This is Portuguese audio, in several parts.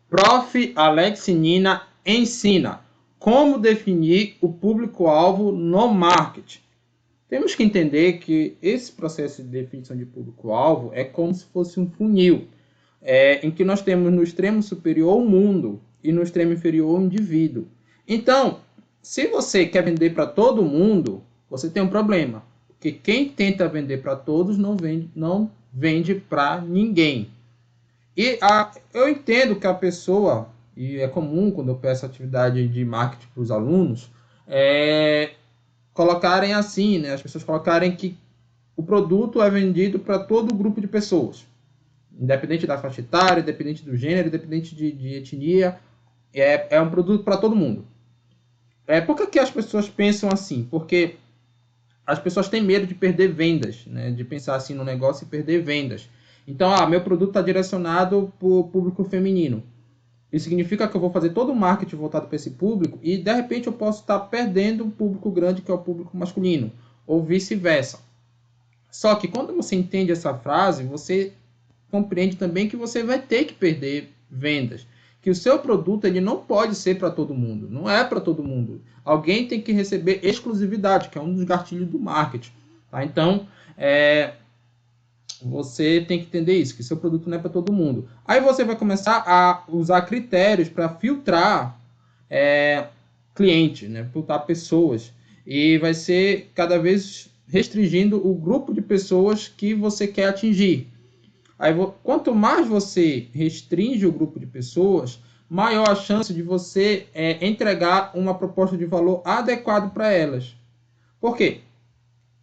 Prof. Alex Nina ensina como definir o público-alvo no marketing. Temos que entender que esse processo de definição de público-alvo é como se fosse um funil, em que nós temos no extremo superior o mundo e no extremo inferior o indivíduo. Então, se você quer vender para todo mundo, você tem um problema, porque quem tenta vender para todos não vende para ninguém. E eu entendo que a pessoa, e é comum quando eu peço atividade de marketing para os alunos, colocarem assim, né? As pessoas colocarem que o produto é vendido para todo grupo de pessoas, independente da faixa etária, independente do gênero, independente de etnia, é um produto para todo mundo. Por que as pessoas pensam assim? Porque as pessoas têm medo de perder vendas, né? De pensar assim no negócio e perder vendas. Então, meu produto está direcionado para o público feminino. Isso significa que eu vou fazer todo o marketing voltado para esse público e, de repente, eu posso estar perdendo um público grande, que é o público masculino, ou vice-versa. Só que quando você entende essa frase, você compreende também que você vai ter que perder vendas. Que o seu produto ele não pode ser para todo mundo. Não é para todo mundo. Alguém tem que receber exclusividade, que é um dos gatilhos do marketing. Tá? Então, você tem que entender isso, que seu produto não é para todo mundo. Aí você vai começar a usar critérios para filtrar clientes, né? Filtrar pessoas. E vai ser cada vez restringindo o grupo de pessoas que você quer atingir. Aí, quanto mais você restringe o grupo de pessoas, maior a chance de você entregar uma proposta de valor adequado para elas. Por quê?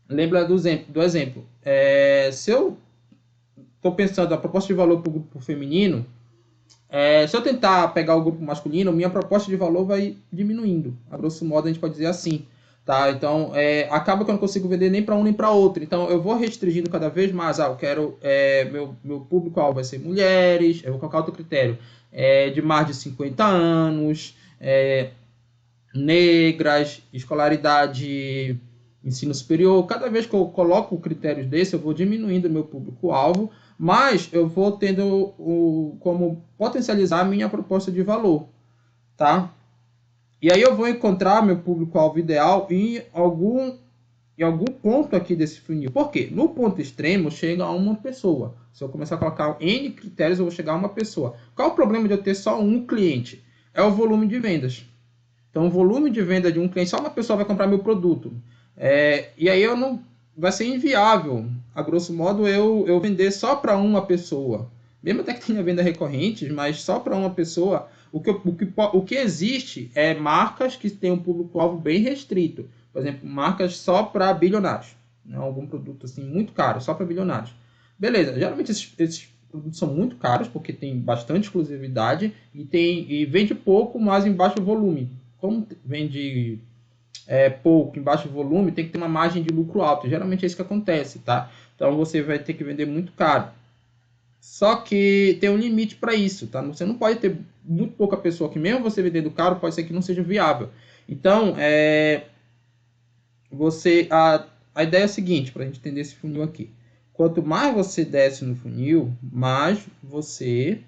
Lembra do exemplo. Se eu estou pensando a proposta de valor para o grupo feminino, se eu tentar pegar o grupo masculino, minha proposta de valor vai diminuindo. A grosso modo, a gente pode dizer assim. Tá? Então, acaba que eu não consigo vender nem para um nem para outro. Então, eu vou restringindo cada vez mais. Eu quero, meu público-alvo vai ser mulheres, eu vou colocar outro critério, de mais de 50 anos, negras, escolaridade, ensino superior. Cada vez que eu coloco critérios desse, eu vou diminuindo o meu público-alvo, mas eu vou tendo como potencializar a minha proposta de valor. Tá? E aí eu vou encontrar meu público-alvo ideal em algum ponto aqui desse funil. Por quê? No ponto extremo chega a uma pessoa. Se eu começar a colocar N critérios, eu vou chegar a uma pessoa. Qual é o problema de eu ter só um cliente? É o volume de vendas. Então, o volume de venda de um cliente, só uma pessoa vai comprar meu produto. E aí vai ser inviável, a grosso modo, eu vender só para uma pessoa. Mesmo até que tenha venda recorrente, mas só para uma pessoa. O que existe é marcas que têm um público-alvo bem restrito. Por exemplo, marcas só para bilionários. Né? Algum produto assim muito caro, só para bilionários. Beleza, geralmente esses produtos são muito caros, porque tem bastante exclusividade e vende pouco, mas em baixo volume. Como vende pouco, em baixo volume, tem que ter uma margem de lucro alta. Geralmente é isso que acontece, tá? Então você vai ter que vender muito caro. Só que tem um limite para isso, tá? Você não pode ter muito pouca pessoa que mesmo você vendendo caro, pode ser que não seja viável. Então, a ideia é a seguinte, para a gente entender esse funil aqui. Quanto mais você desce no funil, mais você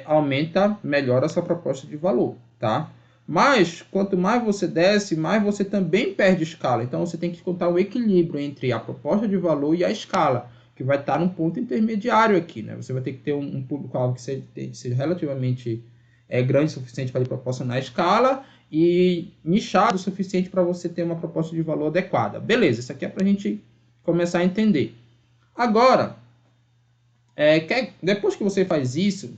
aumenta, melhora a sua proposta de valor, tá? Mas, quanto mais você desce, mais você também perde escala. Então, você tem que contar o equilíbrio entre a proposta de valor e a escala, que vai estar num ponto intermediário aqui, né? Você vai ter que ter um público-alvo que seja relativamente grande o suficiente para lhe proporcionar escala e nichado o suficiente para você ter uma proposta de valor adequada. Beleza, isso aqui é para a gente começar a entender. Agora, depois que você faz isso,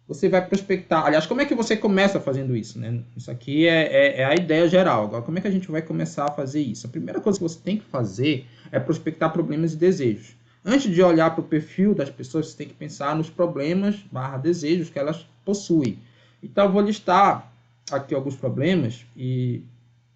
você vai prospectar. Aliás, como é que você começa fazendo isso? Né? Isso aqui é a ideia geral. Agora, como é que a gente vai começar a fazer isso? A primeira coisa que você tem que fazer é prospectar problemas e desejos. Antes de olhar para o perfil das pessoas, você tem que pensar nos problemas / desejos que elas possuem. Então, eu vou listar aqui alguns problemas e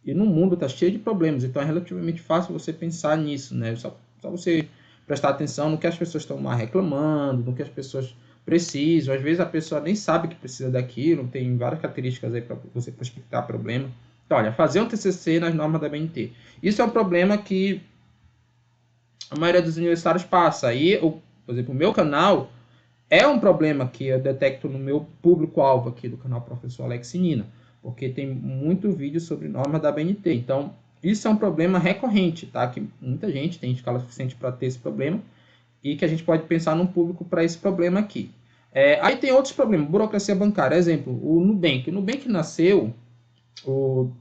no mundo está cheio de problemas. Então, é relativamente fácil você pensar nisso. Né? Só você prestar atenção no que as pessoas estão reclamando, no que as pessoas precisam. Às vezes a pessoa nem sabe que precisa daquilo, tem várias características aí para você prospectar problema. Então, olha, fazer um TCC nas normas da BNT. Isso é um problema que a maioria dos universitários passa. Aí, por exemplo, o meu canal, É um problema que eu detecto no meu público-alvo aqui do canal Professor Alex Nina, porque tem muito vídeo sobre normas da BNT. Então, isso é um problema recorrente, tá? Que muita gente tem escala suficiente para ter esse problema e que a gente pode pensar num público para esse problema aqui. Aí tem outros problemas, burocracia bancária. Exemplo, o Nubank. O Nubank nasceu, o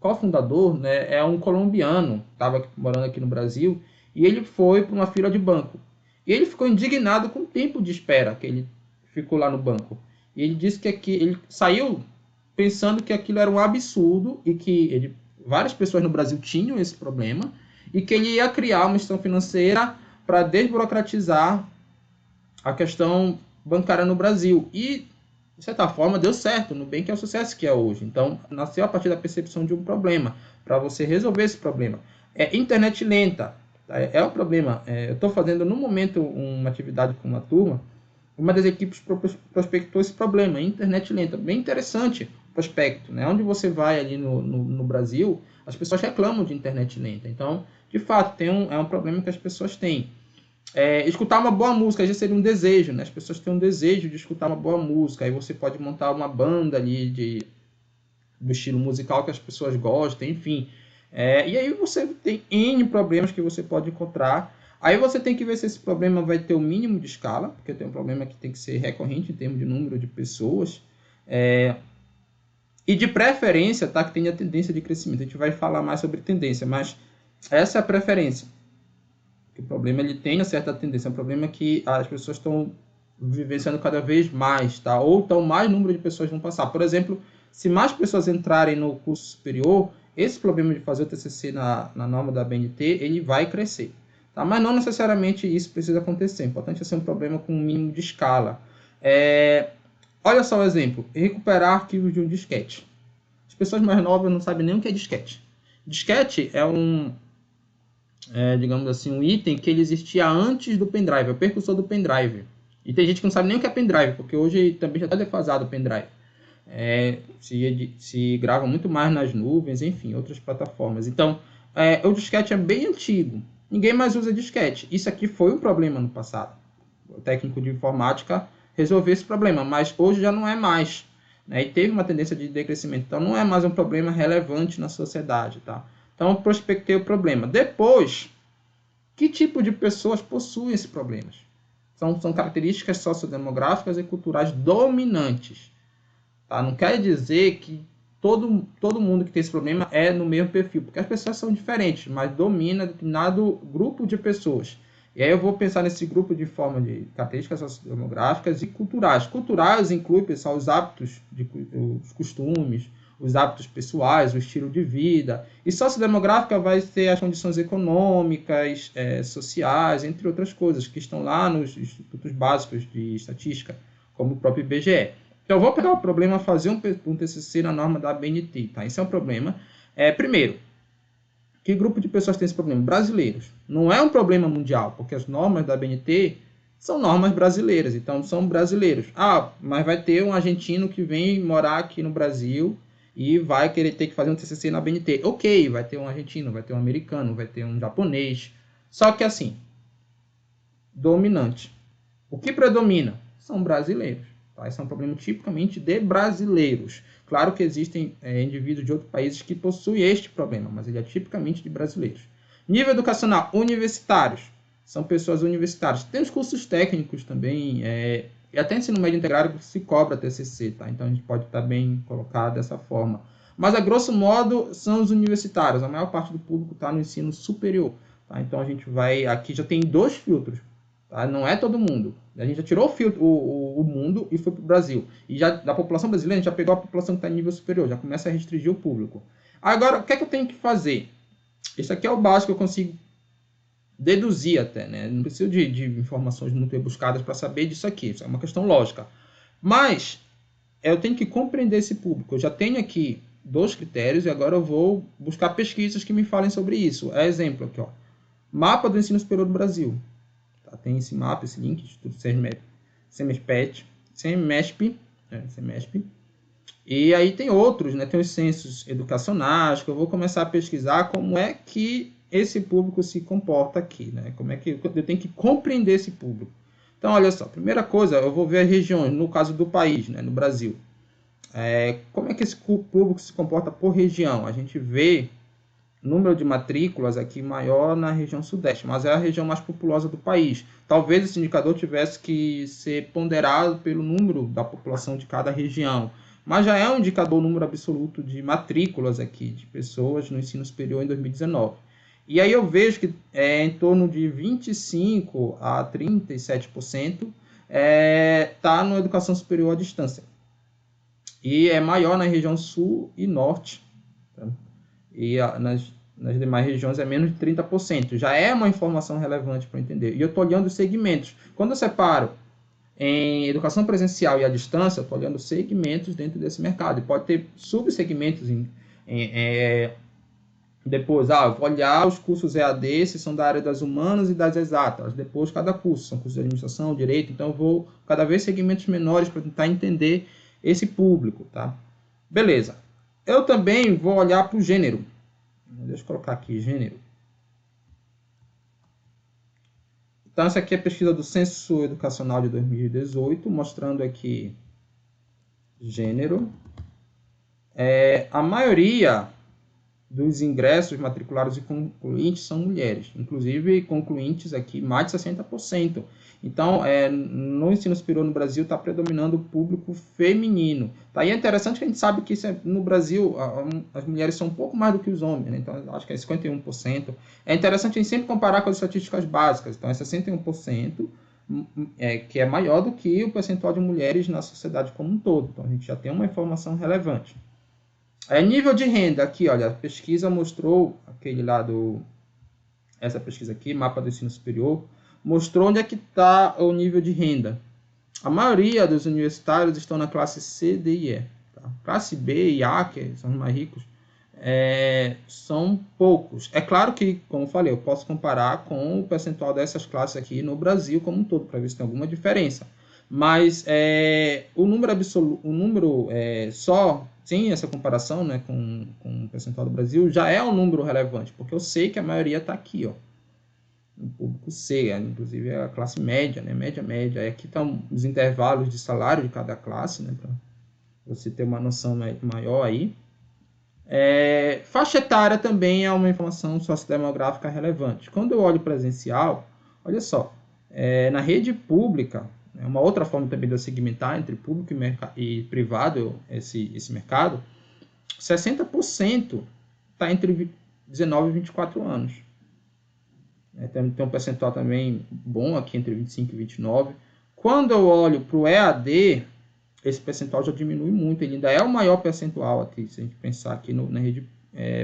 cofundador, né, é um colombiano, estava morando aqui no Brasil, e ele foi para uma fila de banco. E ele ficou indignado com o tempo de espera que ele ficou lá no banco. E ele disse que ele saiu pensando que aquilo era um absurdo e que várias pessoas no Brasil tinham esse problema e que ele ia criar uma instituição financeira para desburocratizar a questão bancária no Brasil. E, de certa forma, deu certo. O Nubank é o sucesso que é hoje. Então, nasceu a partir da percepção de um problema, para você resolver esse problema. Internet lenta. É um problema. Eu estou fazendo, no momento, uma atividade com uma turma. Uma das equipes prospectou esse problema, internet lenta. Bem interessante o prospecto, né? Onde você vai ali no Brasil, as pessoas reclamam de internet lenta. Então, de fato, é um problema que as pessoas têm. Escutar uma boa música, às vezes seria um desejo, né? As pessoas têm um desejo de escutar uma boa música, aí você pode montar uma banda ali do estilo musical que as pessoas gostam, enfim. E aí você tem N problemas que você pode encontrar. Aí você tem que ver se esse problema vai ter o mínimo de escala, porque tem um problema que tem que ser recorrente em termos de número de pessoas. E de preferência, tá, que tenha tendência de crescimento. A gente vai falar mais sobre tendência, mas essa é a preferência. O problema ele tem uma certa tendência, é um problema que as pessoas estão vivenciando cada vez mais, tá? Ou então mais número de pessoas vão passar. Por exemplo, se mais pessoas entrarem no curso superior, esse problema de fazer o TCC na norma da BNT, ele vai crescer. Tá? Mas não necessariamente isso precisa acontecer. É importante ser um problema com um mínimo de escala. Olha só o exemplo. Recuperar arquivos de um disquete. As pessoas mais novas não sabem nem o que é disquete. Disquete é digamos assim, um item que ele existia antes do pendrive, é o precursor do pendrive. E tem gente que não sabe nem o que é pendrive, porque hoje também já está defasado o pendrive. Se grava muito mais nas nuvens, enfim, outras plataformas. Então, o disquete é bem antigo. Ninguém mais usa disquete. Isso aqui foi um problema no passado. O técnico de informática resolveu esse problema, mas hoje já não é mais. Né? E teve uma tendência de decrescimento. Então, não é mais um problema relevante na sociedade. Tá? Então, prospectei o problema. Depois, que tipo de pessoas possuem esses problemas? São características sociodemográficas e culturais dominantes. Tá? Não quer dizer que todo mundo que tem esse problema é no mesmo perfil, porque as pessoas são diferentes, mas domina determinado grupo de pessoas. E aí eu vou pensar nesse grupo de forma de características sociodemográficas e culturais. Culturais inclui, pessoal, os hábitos, os costumes, os hábitos pessoais, o estilo de vida. E sociodemográfica vai ser as condições econômicas, sociais, entre outras coisas, que estão lá nos institutos básicos de estatística, como o próprio IBGE. Então, eu vou pegar o problema, fazer um TCC na norma da BNT. Tá? Esse é um problema. Primeiro, que grupo de pessoas tem esse problema? Brasileiros. Não é um problema mundial, porque as normas da BNT são normas brasileiras, então são brasileiros. Mas vai ter um argentino que vem morar aqui no Brasil e vai querer ter que fazer um TCC na BNT. Ok, vai ter um argentino, vai ter um americano, vai ter um japonês. Só que assim, dominante. O que predomina? São brasileiros. Tá? Esse é um problema tipicamente de brasileiros. Claro que existem indivíduos de outros países que possuem este problema, mas ele é tipicamente de brasileiros. Nível educacional, universitários. São pessoas universitárias. Tem os cursos técnicos também, e até ensino médio integrado se cobra TCC, tá? Então a gente pode estar bem colocado dessa forma. Mas, a grosso modo, são os universitários. A maior parte do público está no ensino superior. Tá? Então a gente vai... Aqui já tem 2 filtros. Tá? Não é todo mundo. A gente já tirou o filtro, o mundo e foi para o Brasil. E já da população brasileira, a gente já pegou a população que está em nível superior. Já começa a restringir o público. Agora, o que é que eu tenho que fazer? Isso aqui é o básico que eu consigo deduzir até, né? Não preciso de informações muito rebuscadas para saber disso aqui. Isso é uma questão lógica. Mas eu tenho que compreender esse público. Eu já tenho aqui 2 critérios e agora eu vou buscar pesquisas que me falem sobre isso. Exemplo aqui, ó. Mapa do ensino superior do Brasil. Tá? Tem esse mapa, esse link, Instituto Semesp. E aí tem outros, né? Tem os censos educacionais, que eu vou começar a pesquisar como é que esse público se comporta aqui, né? Como é que eu tenho que compreender esse público. Então, olha só, primeira coisa, eu vou ver as regiões, no caso do país, né, no Brasil. Como é que esse público se comporta por região? A gente vê número de matrículas aqui maior na região sudeste, mas é a região mais populosa do país. Talvez esse indicador tivesse que ser ponderado pelo número da população de cada região, mas já é um indicador, número absoluto de matrículas aqui, de pessoas no ensino superior em 2019. E aí eu vejo que em torno de 25% a 37% está na educação superior à distância. E é maior na região sul e norte, tá? E nas demais regiões é menos de 30%. Já é uma informação relevante para entender. E eu estou olhando os segmentos. Quando eu separo em educação presencial e à distância, eu estou olhando segmentos dentro desse mercado. E pode ter subsegmentos depois, eu vou olhar os cursos EAD, se são da área das humanas e das exatas. Depois, cada curso, são cursos de administração, direito. Então, eu vou cada vez segmentos menores para tentar entender esse público, tá? Beleza. Eu também vou olhar para o gênero. Deixa eu colocar aqui, gênero. Então, essa aqui é a pesquisa do Censo Educacional de 2018, mostrando aqui gênero. A maioria dos ingressos matriculados e concluintes são mulheres, inclusive concluintes aqui mais de 60%. Então, no ensino superior no Brasil está predominando o público feminino. Tá? E é interessante que a gente sabe que no Brasil as mulheres são um pouco mais do que os homens, né? Então acho que é 51%. É interessante a gente sempre comparar com as estatísticas básicas. Então é 61%, que é maior do que o percentual de mulheres na sociedade como um todo. Então a gente já tem uma informação relevante. Nível de renda, aqui, olha, a pesquisa mostrou, essa pesquisa aqui, mapa do ensino superior, mostrou onde é que está o nível de renda. A maioria dos universitários estão na classe C, D e E. Tá? Classe B e A, que são os mais ricos, são poucos. É claro que, como eu falei, eu posso comparar com o percentual dessas classes aqui no Brasil como um todo, para ver se tem alguma diferença. Mas o número absoluto, só sem essa comparação, né, com o percentual do Brasil, já é um número relevante, porque eu sei que a maioria está aqui, ó, no público C, inclusive é a classe média, né, média. Aqui estão os intervalos de salário de cada classe, né, para você ter uma noção maior aí. Faixa etária também é uma informação sociodemográfica relevante. Quando eu olho presencial, olha só, na rede pública, é uma outra forma também de eu segmentar entre público e privado esse mercado, 60% está entre 19 e 24 anos. Tem um percentual também bom aqui entre 25 e 29. Quando eu olho para o EAD, esse percentual já diminui muito. Ele ainda é o maior percentual aqui, se a gente pensar aqui na rede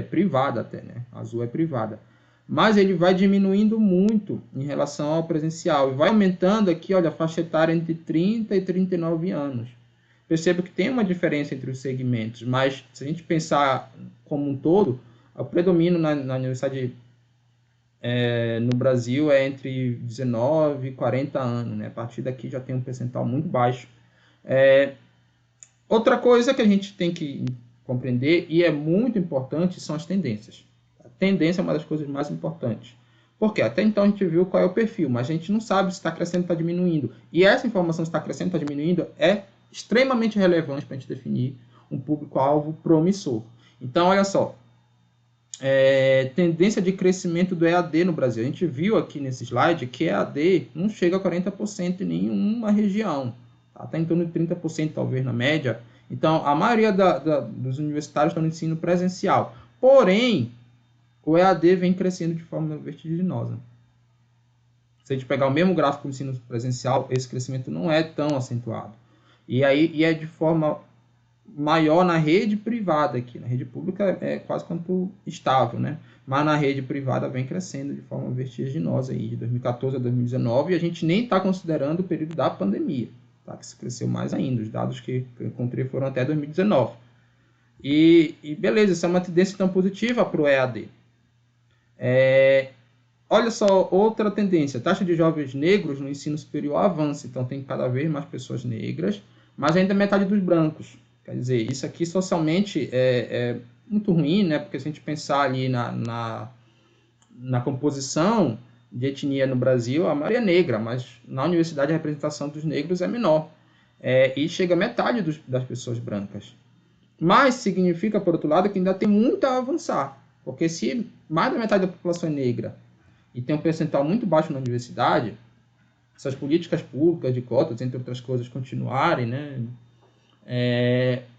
privada até, né? A Azul é privada. Mas ele vai diminuindo muito em relação ao presencial. E vai aumentando aqui, olha, a faixa etária entre 30 e 39 anos. Percebo que tem uma diferença entre os segmentos, mas se a gente pensar como um todo, o predomínio na universidade no Brasil é entre 19 e 40 anos. Né? A partir daqui já tem um percentual muito baixo. Outra coisa que a gente tem que compreender, e é muito importante, são as tendências. A tendência é uma das coisas mais importantes. Porque até então a gente viu qual é o perfil, mas a gente não sabe se está crescendo ou está diminuindo. E essa informação se está crescendo ou está diminuindo é extremamente relevante para a gente definir um público-alvo promissor. Então, olha só, tendência de crescimento do EAD no Brasil. A gente viu aqui nesse slide que EAD não chega a 40% em nenhuma região. Está em torno de 30% talvez na média. Então, a maioria dos universitários estão no ensino presencial. Porém, o EAD vem crescendo de forma vertiginosa. Se a gente pegar o mesmo gráfico do ensino presencial, esse crescimento não é tão acentuado. E é de forma maior na rede privada aqui. Na rede pública é quase quanto estável, né? Mas na rede privada vem crescendo de forma vertiginosa aí, de 2014 a 2019, e a gente nem está considerando o período da pandemia. Tá, que se cresceu mais ainda. Os dados que eu encontrei foram até 2019. E beleza, essa é uma tendência tão positiva para o EAD. Olha só, outra tendência. A taxa de jovens negros no ensino superior avança. Então, tem cada vez mais pessoas negras, mas ainda metade dos brancos. Quer dizer, isso aqui socialmente é muito ruim, né? Porque se a gente pensar ali na composição de etnia no Brasil, a maioria é negra, mas na universidade a representação dos negros é menor. E chega a metade das pessoas brancas. Mas significa, por outro lado, que ainda tem muito a avançar. Porque se mais da metade da população é negra e tem um percentual muito baixo na universidade, essas políticas públicas de cotas, entre outras coisas, continuarem, né,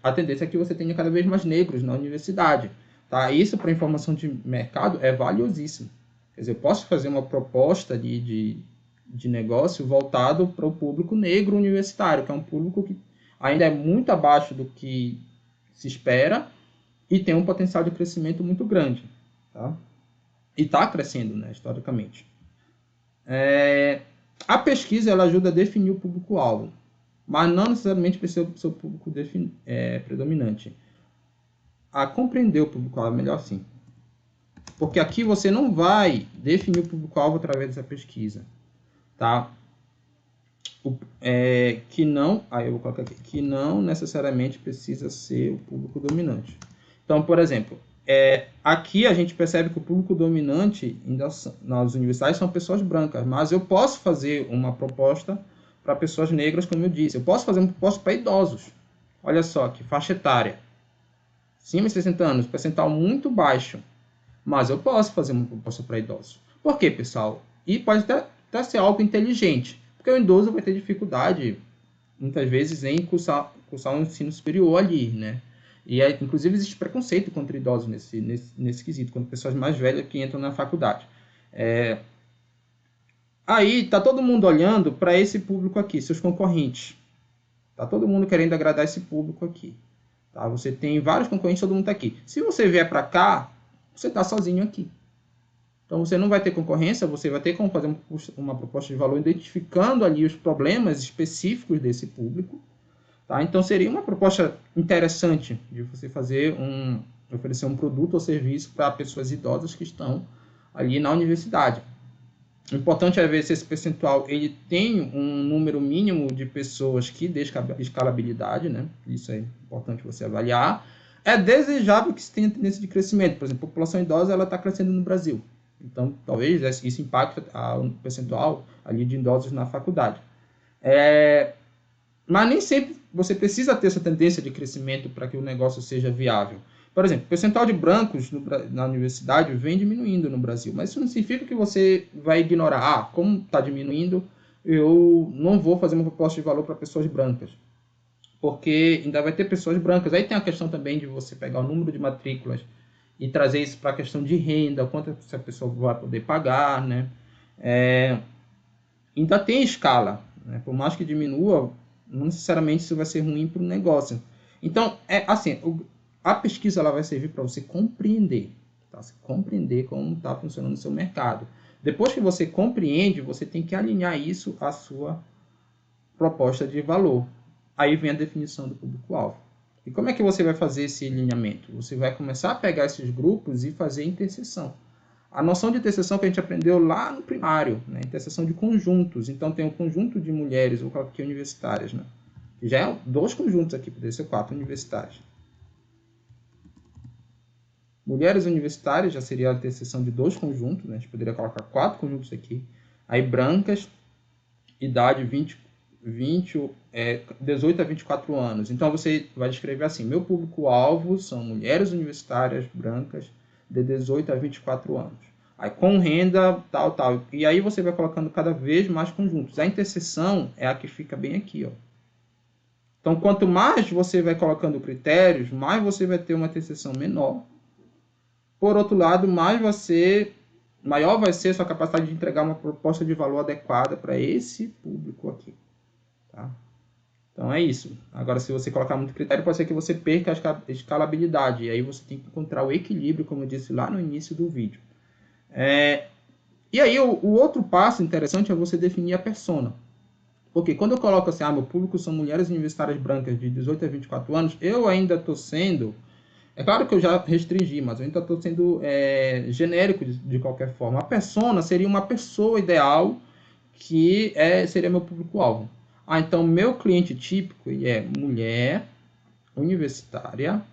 a tendência é que você tenha cada vez mais negros na universidade. Tá? Isso, para informação de mercado, é valiosíssimo. Quer dizer, eu posso fazer uma proposta de negócio voltado para o público negro universitário, que é um público que ainda é muito abaixo do que se espera e tem um potencial de crescimento muito grande. Tá? E está crescendo, né, historicamente. A pesquisa ela ajuda a definir o público-alvo, mas não necessariamente precisa ser o público predominante. A compreender o público-alvo é melhor assim. Porque aqui você não vai definir o público-alvo através dessa pesquisa. Tá? Que não necessariamente precisa ser o público dominante. Então, por exemplo, aqui a gente percebe que o público dominante nas universidades são pessoas brancas, mas eu posso fazer uma proposta para pessoas negras, como eu disse. Eu posso fazer uma proposta para idosos. Olha só, que faixa etária. Acima de 60 anos, percentual muito baixo. Mas eu posso fazer uma proposta para idosos. Por quê, pessoal? E pode até ser algo inteligente. Porque o idoso vai ter dificuldade, muitas vezes, em cursar um ensino superior ali, né? E, inclusive, existe preconceito contra idosos nesse quesito, contra pessoas mais velhas que entram na faculdade. Aí, está todo mundo olhando para esse público aqui, seus concorrentes. Está todo mundo querendo agradar esse público aqui. Tá? Você tem vários concorrentes, todo mundo está aqui. Se você vier para cá, você está sozinho aqui. Então, você não vai ter concorrência, você vai ter como fazer uma proposta de valor identificando ali os problemas específicos desse público. Tá? Então, seria uma proposta interessante de você oferecer um produto ou serviço para pessoas idosas que estão ali na universidade. O importante é ver se esse percentual ele tem um número mínimo de pessoas que dê escalabilidade, né? Isso é importante você avaliar. É desejável que se tenha tendência de crescimento. Por exemplo, a população idosa está crescendo no Brasil. Então, talvez isso impacte o percentual ali de idosos na faculdade. Mas nem sempre você precisa ter essa tendência de crescimento para que o negócio seja viável. Por exemplo, o percentual de brancos na universidade vem diminuindo no Brasil, mas isso não significa que você vai ignorar. Como está diminuindo, eu não vou fazer uma proposta de valor para pessoas brancas. Porque ainda vai ter pessoas brancas. Aí tem a questão também de você pegar o número de matrículas e trazer isso para a questão de renda, quanto essa pessoa vai poder pagar, né? Ainda tem escala, né? Por mais que diminua, não necessariamente isso vai ser ruim para o negócio. Então, assim, a pesquisa ela vai servir para você compreender, tá? Você compreender como está funcionando o seu mercado. Depois que você compreende, você tem que alinhar isso à sua proposta de valor. Aí vem a definição do público-alvo. E como é que você vai fazer esse alinhamento? Você vai começar a pegar esses grupos e fazer interseção. A noção de interseção que a gente aprendeu lá no primário, né? Interseção de conjuntos. Então, tem um conjunto de mulheres, vou colocar aqui universitárias, né? Já é 2 conjuntos aqui, poderia ser 4 universitárias. Mulheres universitárias já seria a interseção de 2 conjuntos, né? A gente poderia colocar 4 conjuntos aqui. Aí, brancas, idade 18 a 24 anos. Então, você vai descrever assim: meu público-alvo são mulheres universitárias brancas de 18 a 24 anos. Aí, com renda, tal, tal. E aí você vai colocando cada vez mais conjuntos. A interseção é a que fica bem aqui, ó. Então, quanto mais você vai colocando critérios, mais você vai ter uma interseção menor. Por outro lado, maior vai ser a sua capacidade de entregar uma proposta de valor adequada para esse público aqui. Tá? Então é isso. Agora, se você colocar muito critério, pode ser que você perca a escalabilidade. E aí você tem que encontrar o equilíbrio, como eu disse lá no início do vídeo. E aí o outro passo interessante é você definir a persona. Porque quando eu coloco assim, meu público são mulheres universitárias brancas de 18 a 24 anos, eu ainda estou sendo... É claro que eu já restringi, mas eu ainda estou sendo genérico de qualquer forma. A persona seria uma pessoa ideal que seria meu público-alvo. Então, meu cliente típico é mulher, universitária,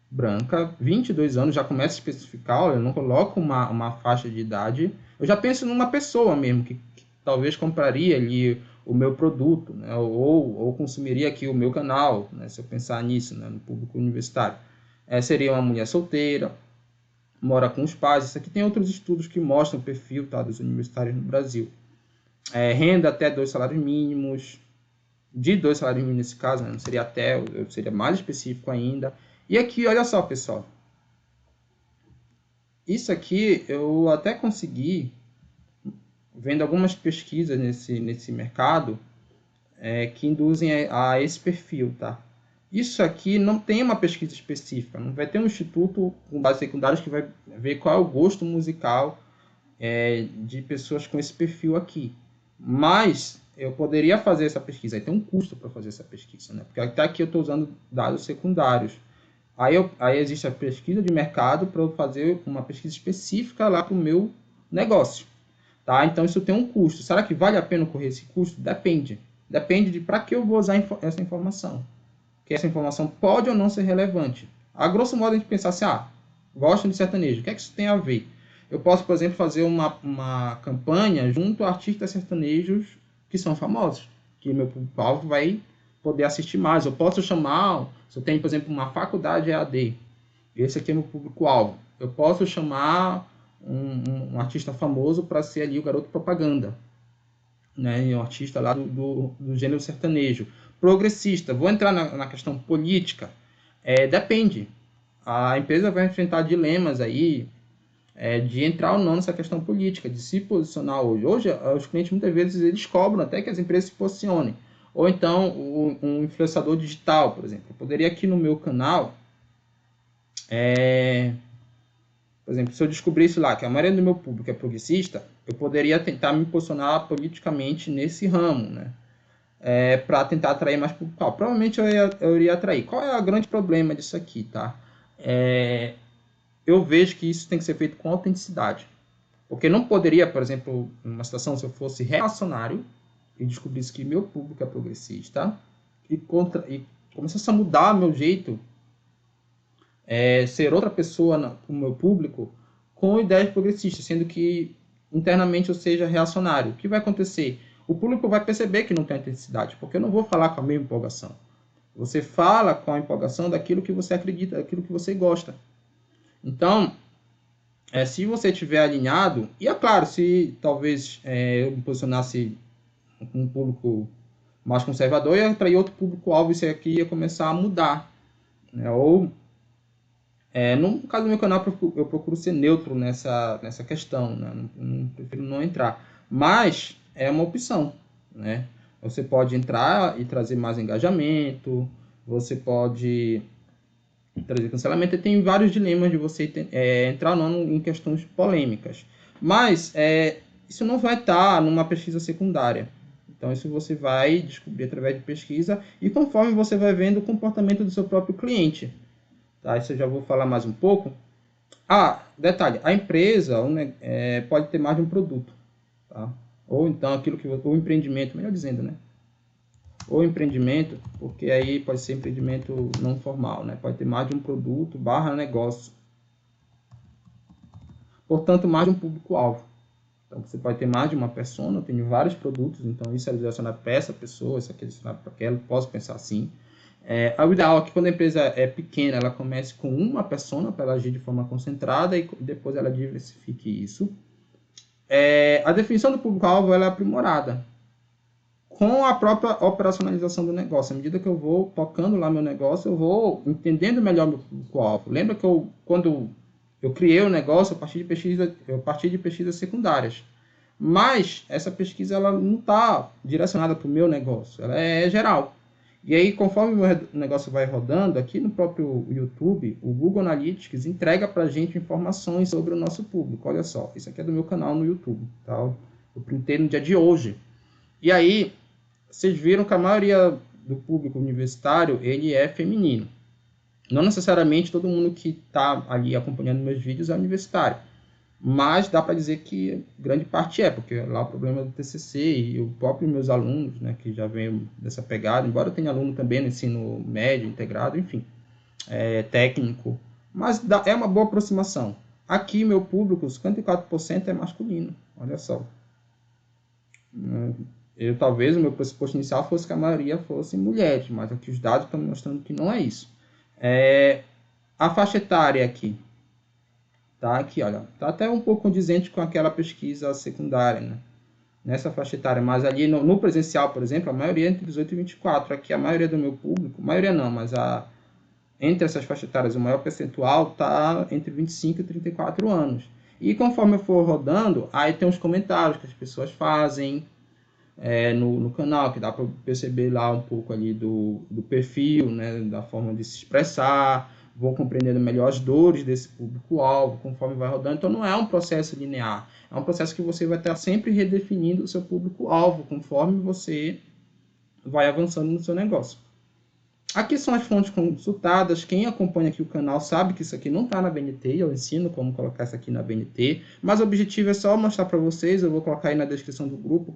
branca, 22 anos, já começa a especificar, olha, eu não coloco uma faixa de idade, Eu já penso numa pessoa mesmo que talvez compraria ali o meu produto, né? Ou consumiria aqui o meu canal, né? Se eu pensar nisso, né? No público universitário. Seria uma mulher solteira, mora com os pais. Isso aqui tem outros estudos que mostram o perfil, tá, dos universitários no Brasil. Renda até 2 salários mínimos, de 2 salários mínimos nesse caso, né? Não seria até, eu seria mais específico ainda. E aqui, olha só, pessoal. Isso aqui eu até consegui, vendo algumas pesquisas nesse mercado, que induzem a esse perfil, tá? Isso aqui não tem uma pesquisa específica, não vai ter um instituto com bases secundárias que vai ver qual é o gosto musical de pessoas com esse perfil aqui. Mas eu poderia fazer essa pesquisa, aí tem um custo para fazer essa pesquisa, né? Porque até aqui eu estou usando dados secundários. Aí existe a pesquisa de mercado para eu fazer uma pesquisa específica lá para o meu negócio. Tá? Então isso tem um custo. Será que vale a pena correr esse custo? Depende. Depende de para que eu vou usar essa informação. Porque essa informação pode ou não ser relevante. A grosso modo a gente pensar assim, gosto de sertanejo, o que é que isso tem a ver? Eu posso, por exemplo, fazer uma campanha junto a artistas sertanejos que são famosos, que meu público-alvo vai poder assistir mais. Eu posso chamar, se eu tenho, por exemplo, uma faculdade EAD, esse aqui é meu público-alvo. Eu posso chamar um artista famoso para ser ali o garoto propaganda, né? Um artista lá do gênero sertanejo. Progressista, vou entrar na questão política. Depende. A empresa vai enfrentar dilemas aí de entrar ou não nessa questão política, de se posicionar hoje. Hoje, os clientes muitas vezes eles cobram até que as empresas se posicionem. Ou então, um influenciador digital, por exemplo. Eu poderia aqui no meu canal, por exemplo, se eu descobrisse lá que a maioria do meu público é progressista, eu poderia tentar me posicionar politicamente nesse ramo, né? Para tentar atrair mais público. Provavelmente eu iria atrair. Qual é o grande problema disso aqui, tá? Eu vejo que isso tem que ser feito com autenticidade. Porque não poderia, por exemplo, numa situação, se eu fosse reacionário e descobrisse que meu público é progressista e começasse a mudar meu jeito, ser outra pessoa no meu público com ideias progressistas, sendo que internamente eu seja reacionário. O que vai acontecer? O público vai perceber que não tem autenticidade, porque eu não vou falar com a mesma empolgação. Você fala com a empolgação daquilo que você acredita, daquilo que você gosta. Então, se você estiver alinhado, e é claro, se talvez eu me posicionasse com um público mais conservador, eu ia atrair outro público-alvo, isso aqui ia começar a mudar. Né? Ou, no caso do meu canal, eu procuro ser neutro nessa questão, né? Não prefiro não entrar. Mas é uma opção, né? Você pode entrar e trazer mais engajamento, você pode trazer cancelamento, e tem vários dilemas de você entrar ou não em questões polêmicas. Mas isso não vai estar numa pesquisa secundária. Então isso você vai descobrir através de pesquisa e conforme você vai vendo o comportamento do seu próprio cliente. Tá? Isso eu já vou falar mais um pouco. Detalhe, a empresa pode ter mais de um produto. Tá? Ou então o empreendimento, melhor dizendo, né? Ou empreendimento, porque aí pode ser empreendimento não formal, né? Pode ter mais de um produto / negócio. Portanto, mais de um público-alvo. Então, você pode ter mais de uma persona, eu tenho vários produtos, então isso é direcionado para essa pessoa, isso aqui é direcionado para aquela, posso pensar assim. O ideal é que quando a empresa é pequena, ela comece com uma persona para ela agir de forma concentrada e depois ela diversifique isso. A definição do público-alvo ela é aprimorada com a própria operacionalização do negócio. À medida que eu vou tocando lá meu negócio, eu vou entendendo melhor meu público-alvo. Lembra que quando eu criei o negócio, eu parti de pesquisas secundárias. Mas essa pesquisa ela não está direcionada para o meu negócio, ela é geral. E aí, conforme o meu negócio vai rodando, aqui no próprio YouTube, o Google Analytics entrega para a gente informações sobre o nosso público. Olha só, isso aqui é do meu canal no YouTube. Tá? Eu printei no dia de hoje. E aí, vocês viram que a maioria do público universitário ele é feminino. Não necessariamente todo mundo que está ali acompanhando meus vídeos é universitário. Mas dá para dizer que grande parte porque lá o problema do TCC e o próprio meus alunos, né, que já vem dessa pegada, embora eu tenha aluno também no ensino médio, integrado, enfim, técnico, mas é uma boa aproximação. Aqui meu público, 54% é masculino, Olha só. Talvez o meu pressuposto inicial fosse que a maioria fosse mulheres, mas aqui os dados estão mostrando que não é isso. A faixa etária aqui. Tá aqui, olha. Tá até um pouco condizente com aquela pesquisa secundária, né? Nessa faixa etária, mas ali no presencial, por exemplo, a maioria é entre 18 e 24. Aqui a maioria do meu público, maioria não, mas entre essas faixas etárias o maior percentual está entre 25 e 34 anos. E conforme eu for rodando, aí tem os comentários que as pessoas fazem no canal, que dá para perceber lá um pouco ali do perfil, né, da forma de se expressar, vou compreendendo melhor as dores desse público-alvo conforme vai rodando. Então não é um processo linear, é um processo que você vai estar sempre redefinindo o seu público-alvo conforme você vai avançando no seu negócio. Aqui são as fontes consultadas. Quem acompanha aqui o canal sabe que isso aqui não está na BNT. Eu ensino como colocar isso aqui na BNT. Mas o objetivo é só mostrar para vocês. Eu vou colocar aí na descrição do grupo,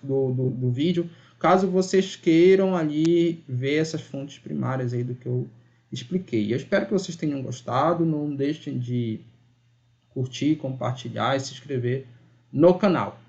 do vídeo, caso vocês queiram ali ver essas fontes primárias aí do que eu expliquei. Eu espero que vocês tenham gostado. Não deixem de curtir, compartilhar e se inscrever no canal.